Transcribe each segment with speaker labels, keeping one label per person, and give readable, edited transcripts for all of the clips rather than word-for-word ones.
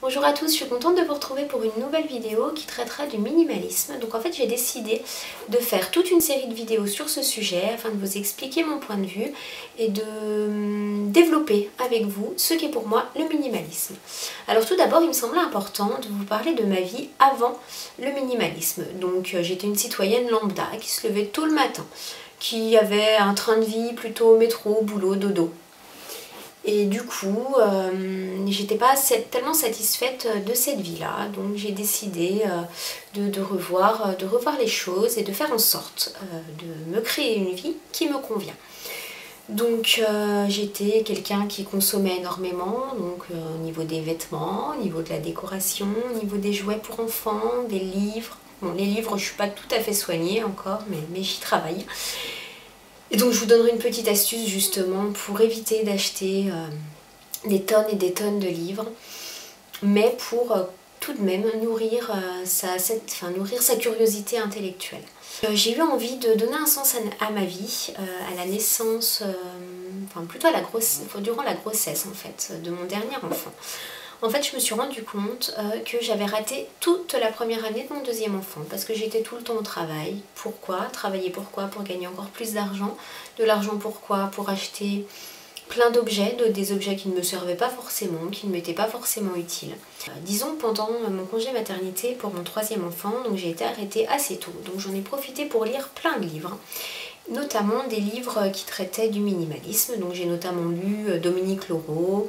Speaker 1: Bonjour à tous, je suis contente de vous retrouver pour une nouvelle vidéo qui traitera du minimalisme. Donc en fait j'ai décidé de faire toute une série de vidéos sur ce sujet afin de vous expliquer mon point de vue et de développer avec vous ce qu'est pour moi le minimalisme. Alors tout d'abord il me semblait important de vous parler de ma vie avant le minimalisme. Donc j'étais une citoyenne lambda qui se levait tôt le matin, qui avait un train de vie plutôt métro, boulot, dodo. Et du coup, j'étais pas tellement satisfaite de cette vie-là, donc j'ai décidé de revoir les choses et de faire en sorte de me créer une vie qui me convient. Donc j'étais quelqu'un qui consommait énormément, donc au niveau des vêtements, au niveau de la décoration, au niveau des jouets pour enfants, des livres. Bon, les livres, je suis pas tout à fait soignée encore, mais j'y travaille. Et donc je vous donnerai une petite astuce justement pour éviter d'acheter des tonnes et des tonnes de livres, mais pour tout de même nourrir sa curiosité intellectuelle. J'ai eu envie de donner un sens à ma vie, à la naissance, plutôt durant la grossesse en fait, de mon dernier enfant. En fait, je me suis rendu compte que j'avais raté toute la première année de mon deuxième enfant parce que j'étais tout le temps au travail. Pourquoi? Travailler pourquoi? Pour gagner encore plus d'argent. De l'argent pourquoi? Pour acheter plein d'objets, des objets qui ne me servaient pas forcément, qui ne m'étaient pas forcément utiles. Disons pendant mon congé maternité pour mon troisième enfant, donc j'ai été arrêtée assez tôt. Donc j'en ai profité pour lire plein de livres, notamment des livres qui traitaient du minimalisme. Donc j'ai notamment lu Dominique Laurent.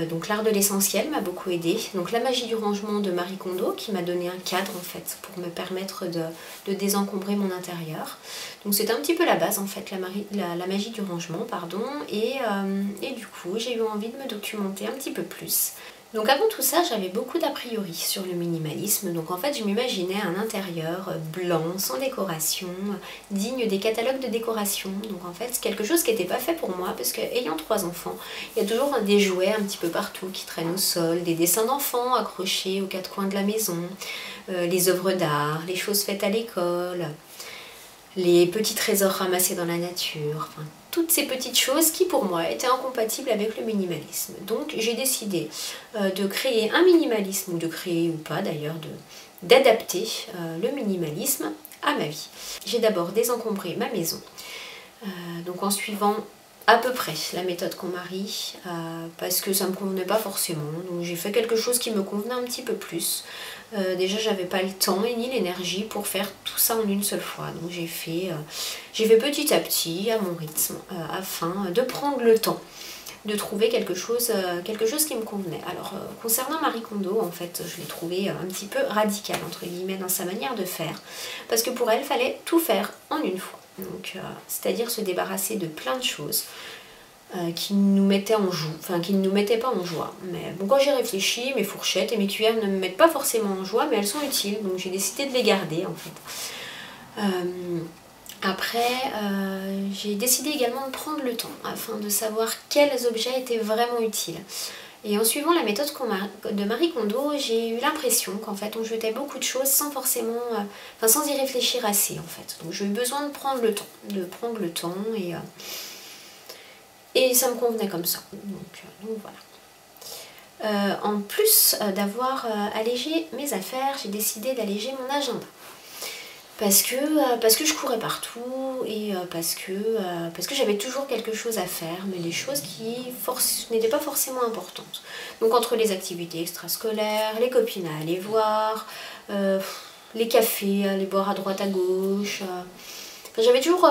Speaker 1: Donc l'art de l'essentiel m'a beaucoup aidé. Donc la magie du rangement de Marie Kondo qui m'a donné un cadre en fait pour me permettre de désencombrer mon intérieur. Donc c'était un petit peu la base en fait, la magie du rangement, pardon. Et du coup j'ai eu envie de me documenter un petit peu plus. Donc avant tout ça, j'avais beaucoup d'a priori sur le minimalisme. Donc en fait, je m'imaginais un intérieur blanc, sans décoration, digne des catalogues de décoration. Donc en fait, c'est quelque chose qui n'était pas fait pour moi parce qu'ayant 3 enfants, il y a toujours des jouets un petit peu partout qui traînent au sol, des dessins d'enfants accrochés aux 4 coins de la maison, les œuvres d'art, les choses faites à l'école, les petits trésors ramassés dans la nature, toutes ces petites choses qui pour moi étaient incompatibles avec le minimalisme. Donc j'ai décidé de créer un minimalisme, ou de créer ou pas d'ailleurs, d'adapter le minimalisme à ma vie. J'ai d'abord désencombré ma maison, donc en suivant à peu près la méthode KonMari, parce que ça ne me convenait pas forcément, donc j'ai fait quelque chose qui me convenait un petit peu plus. Déjà j'avais pas le temps et ni l'énergie pour faire tout ça en une seule fois, donc j'ai fait petit à petit à mon rythme afin de prendre le temps de trouver quelque chose qui me convenait. Alors concernant Marie Kondo, en fait je l'ai trouvée un petit peu radicale entre guillemets dans sa manière de faire, parce que pour elle fallait tout faire en une fois, donc c'est-à-dire se débarrasser de plein de choses qui nous mettaient en joue, qui ne nous mettaient pas en joie. Mais bon, quand j'ai réfléchi, mes fourchettes et mes cuillères ne me mettent pas forcément en joie, mais elles sont utiles, donc j'ai décidé de les garder en fait. Après, j'ai décidé également de prendre le temps afin de savoir quels objets étaient vraiment utiles. Et en suivant la méthode de Marie Kondo, j'ai eu l'impression qu'en fait on jetait beaucoup de choses sans forcément, sans y réfléchir assez en fait. Donc j'ai eu besoin de prendre le temps, et ça me convenait comme ça. Donc voilà. En plus d'avoir allégé mes affaires, j'ai décidé d'alléger mon agenda. Parce que je courais partout et parce que j'avais toujours quelque chose à faire, mais des choses qui n'étaient pas forcément importantes. Donc entre les activités extrascolaires, les copines à aller voir, les cafés à aller boire à droite à gauche, j'avais toujours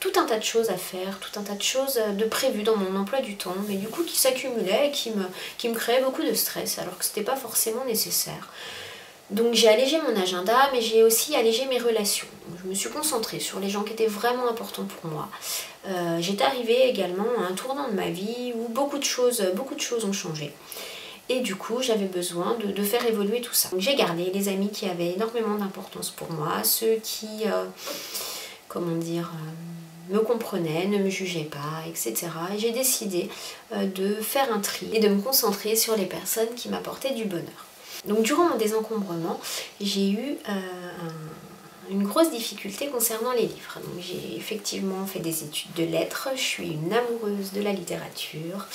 Speaker 1: tout un tas de choses à faire, tout un tas de choses de prévues dans mon emploi du temps, mais du coup qui s'accumulaient et qui me créaient beaucoup de stress, alors que c'était pas forcément nécessaire. Donc j'ai allégé mon agenda, mais j'ai aussi allégé mes relations. Donc, je me suis concentrée sur les gens qui étaient vraiment importants pour moi. J'étais arrivée également à un tournant de ma vie où beaucoup de choses ont changé. Et du coup, j'avais besoin de faire évoluer tout ça. Donc j'ai gardé les amis qui avaient énormément d'importance pour moi, ceux qui, me comprenaient, ne me jugeaient pas, etc. Et j'ai décidé de faire un tri et de me concentrer sur les personnes qui m'apportaient du bonheur. Donc durant mon désencombrement, j'ai eu une grosse difficulté concernant les livres. Donc j'ai effectivement fait des études de lettres, je suis une amoureuse de la littérature,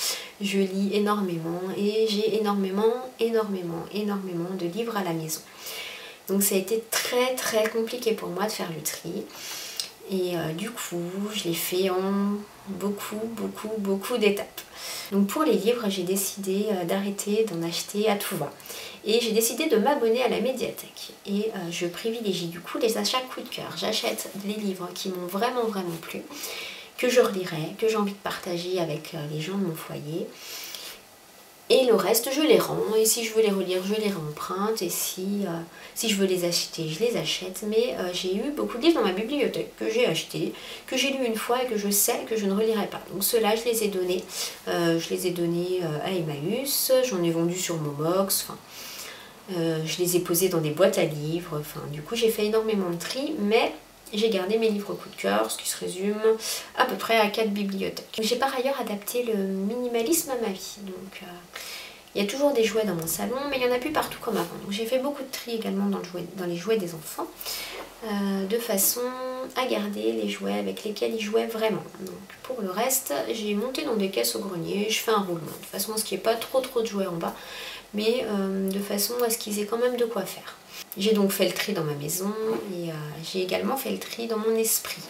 Speaker 1: je lis énormément et j'ai énormément de livres à la maison. Donc ça a été très compliqué pour moi de faire le tri. Et du coup, je l'ai fait en beaucoup d'étapes. Donc pour les livres, j'ai décidé d'arrêter d'en acheter à tout va. Et j'ai décidé de m'abonner à la médiathèque. Et je privilégie du coup les achats coup de cœur. J'achète les livres qui m'ont vraiment plu, que je relirai, que j'ai envie de partager avec les gens de mon foyer. Et le reste, je les rends. Et si je veux les relire, je les réemprunte. Et si je veux les acheter, je les achète. Mais j'ai eu beaucoup de livres dans ma bibliothèque que j'ai achetés, que j'ai lus une fois et que je sais que je ne relirai pas. Donc ceux-là, je les ai donnés. Je les ai donnés à Emmaüs. J'en ai vendu sur Momox. Enfin, je les ai posés dans des boîtes à livres. Enfin, du coup, j'ai fait énormément de tri. Mais j'ai gardé mes livres coup de cœur, ce qui se résume à peu près à 4 bibliothèques. J'ai par ailleurs adapté le minimalisme à ma vie. Donc il y a toujours des jouets dans mon salon, mais il n'y en a plus partout comme avant. Donc j'ai fait beaucoup de tri également dans les jouets des enfants, de façon à garder les jouets avec lesquels ils jouaient vraiment. Donc pour le reste, j'ai monté dans des caisses au grenier, je fais un roulement, de façon à ce qu'il n'y ait pas trop de jouets en bas, mais de façon à ce qu'ils aient quand même de quoi faire. J'ai donc fait le tri dans ma maison et j'ai également fait le tri dans mon esprit.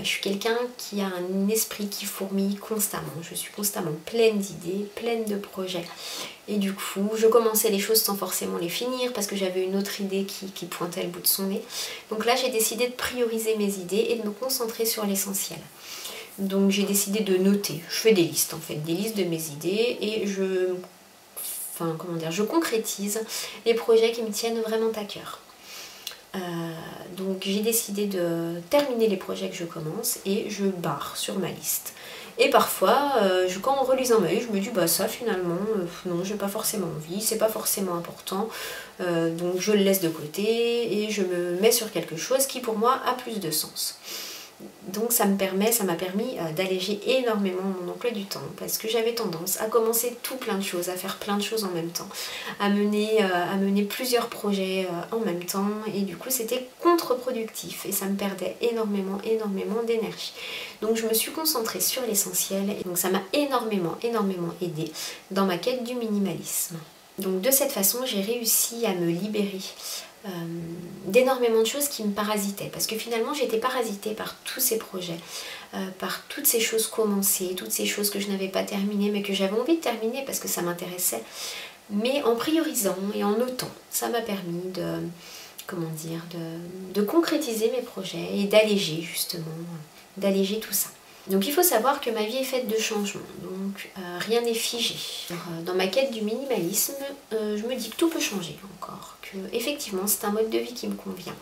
Speaker 1: Je suis quelqu'un qui a un esprit qui fourmille constamment. Je suis constamment pleine d'idées, pleine de projets. Et du coup, je commençais les choses sans forcément les finir parce que j'avais une autre idée qui pointait le bout de son nez. Donc là, j'ai décidé de prioriser mes idées et de me concentrer sur l'essentiel. Donc j'ai décidé de noter. Je fais des listes en fait, des listes de mes idées et je concrétise les projets qui me tiennent vraiment à cœur. Donc j'ai décidé de terminer les projets que je commence et je barre sur ma liste. Et parfois, quand en relisant ma vie, je me dis bah ça finalement, non, j'ai pas forcément envie, c'est pas forcément important, donc je le laisse de côté et je me mets sur quelque chose qui pour moi a plus de sens. Donc ça m'a permis d'alléger énormément mon emploi du temps parce que j'avais tendance à commencer plein de choses, à faire plein de choses en même temps, à mener plusieurs projets en même temps et du coup c'était contre-productif et ça me perdait énormément d'énergie. Donc je me suis concentrée sur l'essentiel et donc ça m'a énormément aidé dans ma quête du minimalisme. Donc de cette façon j'ai réussi à me libérer d'énormément de choses qui me parasitaient parce que finalement j'étais parasitée par tous ces projets, par toutes ces choses commencées, toutes ces choses que je n'avais pas terminées mais que j'avais envie de terminer parce que ça m'intéressait, mais en priorisant et en notant, ça m'a permis de concrétiser mes projets et d'alléger tout ça. Donc il faut savoir que ma vie est faite de changements, donc rien n'est figé. Dans ma quête du minimalisme, je me dis que tout peut changer encore, que effectivement c'est un mode de vie qui me convient.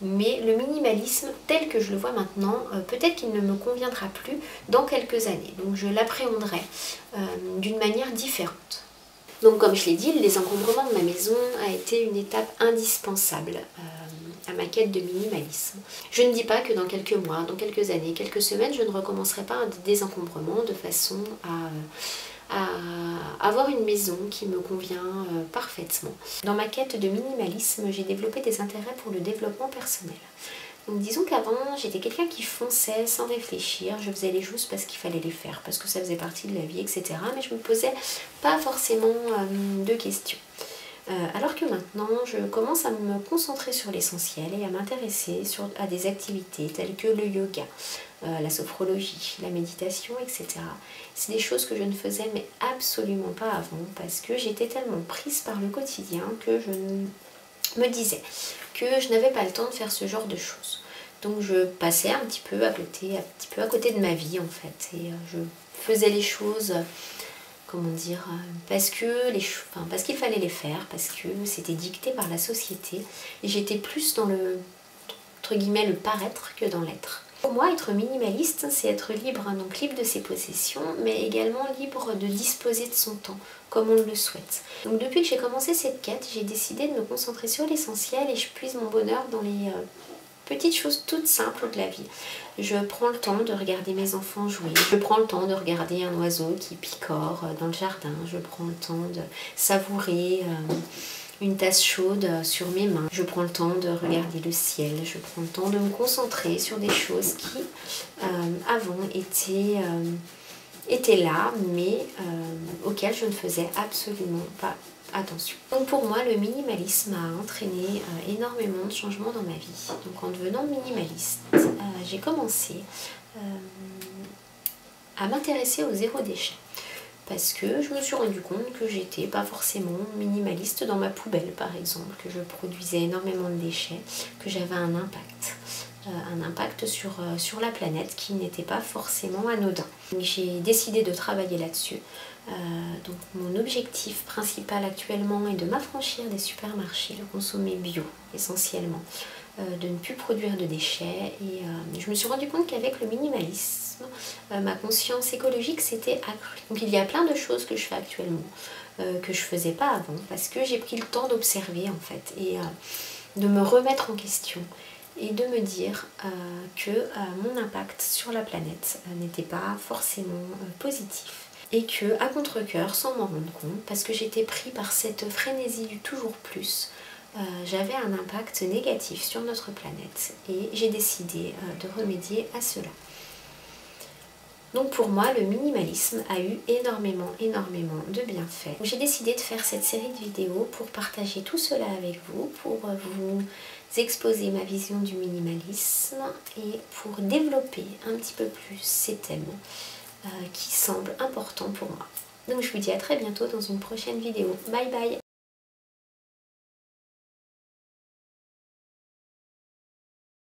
Speaker 1: Mais le minimalisme tel que je le vois maintenant, peut-être qu'il ne me conviendra plus dans quelques années. Donc je l'appréhenderai d'une manière différente. Donc comme je l'ai dit, le désencombrement de ma maison a été une étape indispensable à ma quête de minimalisme. Je ne dis pas que dans quelques mois, dans quelques années, quelques semaines, je ne recommencerai pas un désencombrement de façon à avoir une maison qui me convient parfaitement. Dans ma quête de minimalisme, j'ai développé des intérêts pour le développement personnel. Donc disons qu'avant, j'étais quelqu'un qui fonçait sans réfléchir, je faisais les choses parce qu'il fallait les faire, parce que ça faisait partie de la vie, etc. Mais je me posais pas forcément de questions. Alors que maintenant, je commence à me concentrer sur l'essentiel et à m'intéresser à des activités telles que le yoga, la sophrologie, la méditation, etc. C'est des choses que je ne faisais mais absolument pas avant parce que j'étais tellement prise par le quotidien que je me disais que je n'avais pas le temps de faire ce genre de choses. Donc je passais un petit peu à côté de ma vie en fait et je faisais les choses parce qu'il fallait les faire, parce que c'était dicté par la société et j'étais plus dans entre guillemets le paraître que dans l'être. Pour moi, être minimaliste, c'est être libre, donc libre de ses possessions, mais également libre de disposer de son temps, comme on le souhaite. Donc depuis que j'ai commencé cette quête, j'ai décidé de me concentrer sur l'essentiel et je puise mon bonheur dans les petites choses toutes simples de la vie. Je prends le temps de regarder mes enfants jouer, je prends le temps de regarder un oiseau qui picore dans le jardin, je prends le temps de savourer une tasse chaude sur mes mains. Je prends le temps de regarder le ciel, je prends le temps de me concentrer sur des choses qui avant étaient là, mais auxquelles je ne faisais absolument pas attention. Donc pour moi, le minimalisme a entraîné énormément de changements dans ma vie. Donc en devenant minimaliste, j'ai commencé à m'intéresser au zéro déchet. Parce que je me suis rendu compte que j'étais pas forcément minimaliste dans ma poubelle par exemple, que je produisais énormément de déchets, que j'avais un impact sur la planète qui n'était pas forcément anodin. J'ai décidé de travailler là-dessus. Donc mon objectif principal actuellement est de m'affranchir des supermarchés, de consommer bio essentiellement, de ne plus produire de déchets et je me suis rendu compte qu'avec le minimalisme, ma conscience écologique s'était accrue. Donc il y a plein de choses que je fais actuellement que je faisais pas avant parce que j'ai pris le temps d'observer en fait et de me remettre en question et de me dire que mon impact sur la planète n'était pas forcément positif. Et que, à contre-cœur, sans m'en rendre compte, parce que j'étais pris par cette frénésie du toujours plus, j'avais un impact négatif sur notre planète et j'ai décidé de remédier à cela. Donc pour moi, le minimalisme a eu énormément de bienfaits. J'ai décidé de faire cette série de vidéos pour partager tout cela avec vous, pour vous exposer ma vision du minimalisme et pour développer un petit peu plus ces thèmes qui semblent importants pour moi. Donc je vous dis à très bientôt dans une prochaine vidéo. Bye bye!